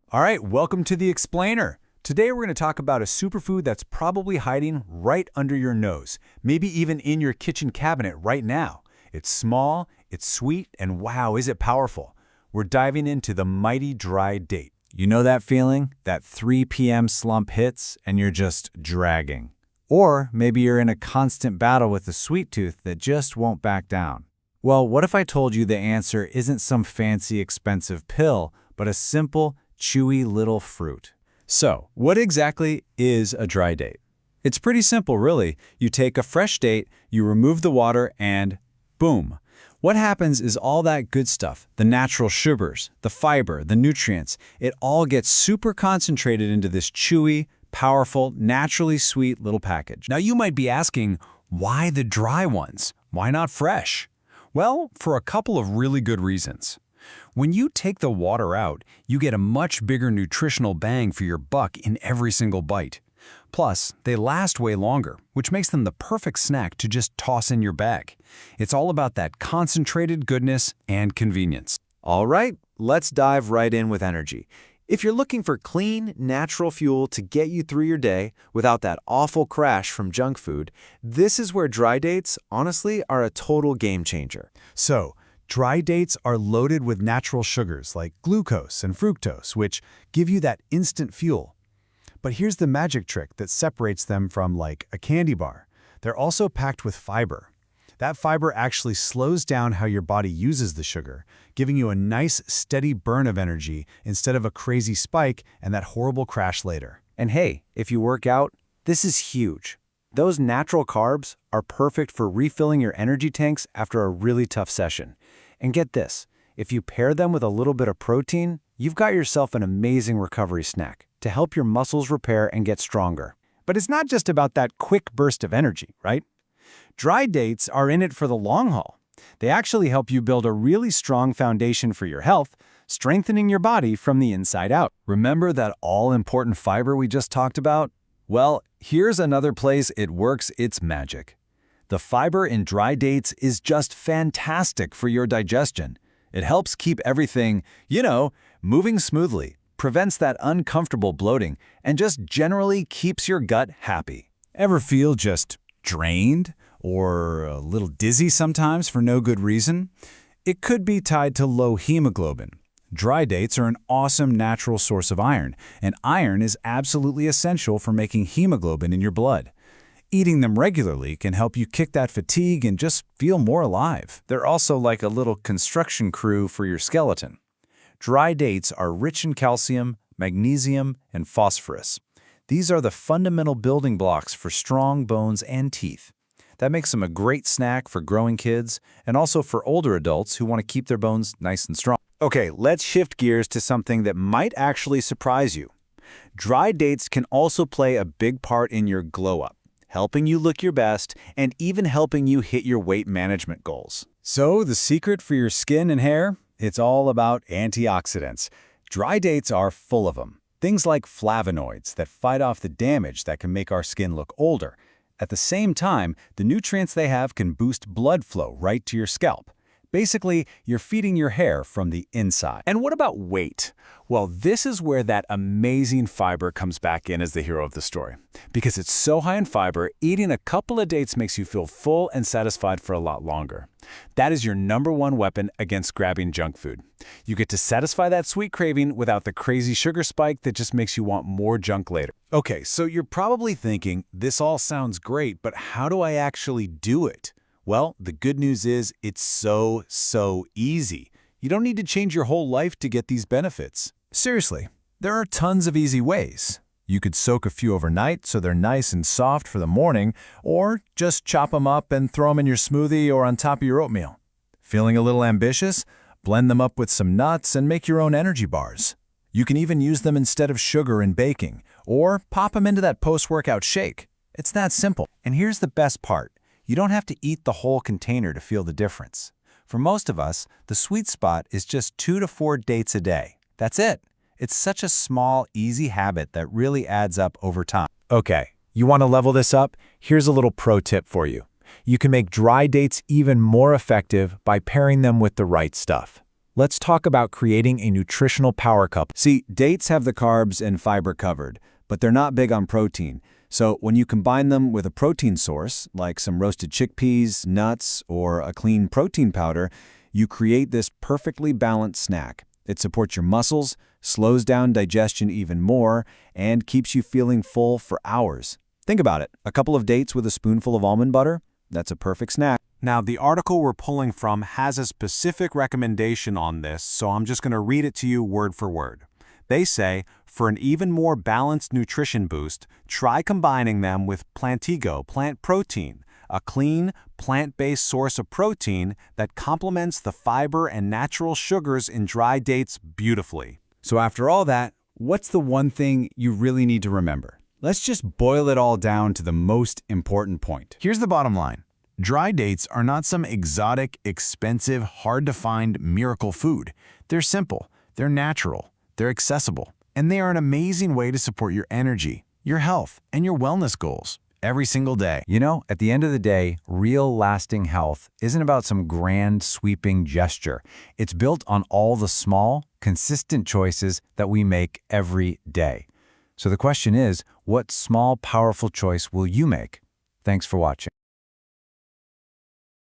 All right, welcome to The Explainer. Today we're going to talk about a superfood that's probably hiding right under your nose, maybe even in your kitchen cabinet right now. It's small, it's sweet, and wow, is it powerful. We're diving into the mighty dry date. You know that feeling? That 3 p.m. slump hits and you're just dragging. Or maybe you're in a constant battle with a sweet tooth that just won't back down. Well, what if I told you the answer isn't some fancy, expensive pill, but a simple, chewy little fruit? So, what exactly is a dry date? It's pretty simple, really. You take a fresh date, you remove the water, and boom. What happens is all that good stuff, the natural sugars, the fiber, the nutrients, it all gets super concentrated into this chewy, powerful, naturally sweet little package. Now you might be asking, why the dry ones? Why not fresh? Well, for a couple of really good reasons. When you take the water out, you get a much bigger nutritional bang for your buck in every single bite. Plus, they last way longer, which makes them the perfect snack to just toss in your bag. It's all about that concentrated goodness and convenience. All right, let's dive right in with energy. If you're looking for clean, natural fuel to get you through your day without that awful crash from junk food, this is where dry dates, honestly, are a total game changer. So, dry dates are loaded with natural sugars like glucose and fructose, which give you that instant fuel. But here's the magic trick that separates them from like a candy bar. They're also packed with fiber. That fiber actually slows down how your body uses the sugar, giving you a nice, steady burn of energy instead of a crazy spike and that horrible crash later. And hey, if you work out, this is huge. Those natural carbs are perfect for refilling your energy tanks after a really tough session. And get this, if you pair them with a little bit of protein, you've got yourself an amazing recovery snack to help your muscles repair and get stronger. But it's not just about that quick burst of energy, right? Dry dates are in it for the long haul. They actually help you build a really strong foundation for your health, strengthening your body from the inside out. Remember that all-important fiber we just talked about? Well, here's another place it works its magic. The fiber in dry dates is just fantastic for your digestion. It helps keep everything, moving smoothly, prevents that uncomfortable bloating, and just generally keeps your gut happy. Ever feel just drained or a little dizzy sometimes for no good reason? It could be tied to low hemoglobin. Dry dates are an awesome natural source of iron, and iron is absolutely essential for making hemoglobin in your blood. Eating them regularly can help you kick that fatigue and just feel more alive. They're also like a little construction crew for your skeleton. Dry dates are rich in calcium, magnesium, and phosphorus. These are the fundamental building blocks for strong bones and teeth. That makes them a great snack for growing kids and also for older adults who want to keep their bones nice and strong. Okay, let's shift gears to something that might actually surprise you. Dry dates can also play a big part in your glow-up, helping you look your best and even helping you hit your weight management goals. So the secret for your skin and hair? It's all about antioxidants. Dry dates are full of them. Things like flavonoids that fight off the damage that can make our skin look older. At the same time, the nutrients they have can boost blood flow right to your scalp. Basically, you're feeding your hair from the inside. And what about weight? Well, this is where that amazing fiber comes back in as the hero of the story. Because it's so high in fiber, eating a couple of dates makes you feel full and satisfied for a lot longer. That is your #1 weapon against grabbing junk food. You get to satisfy that sweet craving without the crazy sugar spike that just makes you want more junk later. Okay, so you're probably thinking, this all sounds great, but how do I actually do it? Well, the good news is it's so easy. You don't need to change your whole life to get these benefits. Seriously, there are tons of easy ways. You could soak a few overnight so they're nice and soft for the morning, or just chop them up and throw them in your smoothie or on top of your oatmeal. Feeling a little ambitious? Blend them up with some nuts and make your own energy bars. You can even use them instead of sugar in baking, or pop them into that post-workout shake. It's that simple. And here's the best part. You don't have to eat the whole container to feel the difference. For most of us, the sweet spot is just 2 to 4 dates a day. That's it. It's such a small, easy habit that really adds up over time. Okay, you want to level this up? Here's a little pro tip for you. You can make dry dates even more effective by pairing them with the right stuff. let's talk about creating a nutritional power cup. See, dates have the carbs and fiber covered, but they're not big on protein. So when you combine them with a protein source, like some roasted chickpeas, nuts, or a clean protein powder, you create this perfectly balanced snack. It supports your muscles, slows down digestion even more, and keeps you feeling full for hours. Think about it. A couple of dates with a spoonful of almond butter? That's a perfect snack. Now, the article we're pulling from has a specific recommendation on this, so I'm just going to read it to you word for word. They say, for an even more balanced nutrition boost, try combining them with Plantigo plant protein, a clean, plant-based source of protein that complements the fiber and natural sugars in dry dates beautifully. So after all that, what's the one thing you really need to remember? Let's just boil it all down to the most important point. Here's the bottom line. Dry dates are not some exotic, expensive, hard-to-find miracle food. They're simple, they're natural, they're accessible, and they are an amazing way to support your energy, your health, and your wellness goals every single day. You know, at the end of the day, real lasting health isn't about some grand, sweeping gesture. It's built on all the small, consistent choices that we make every day. So the question is, what small, powerful choice will you make? Thanks for watching.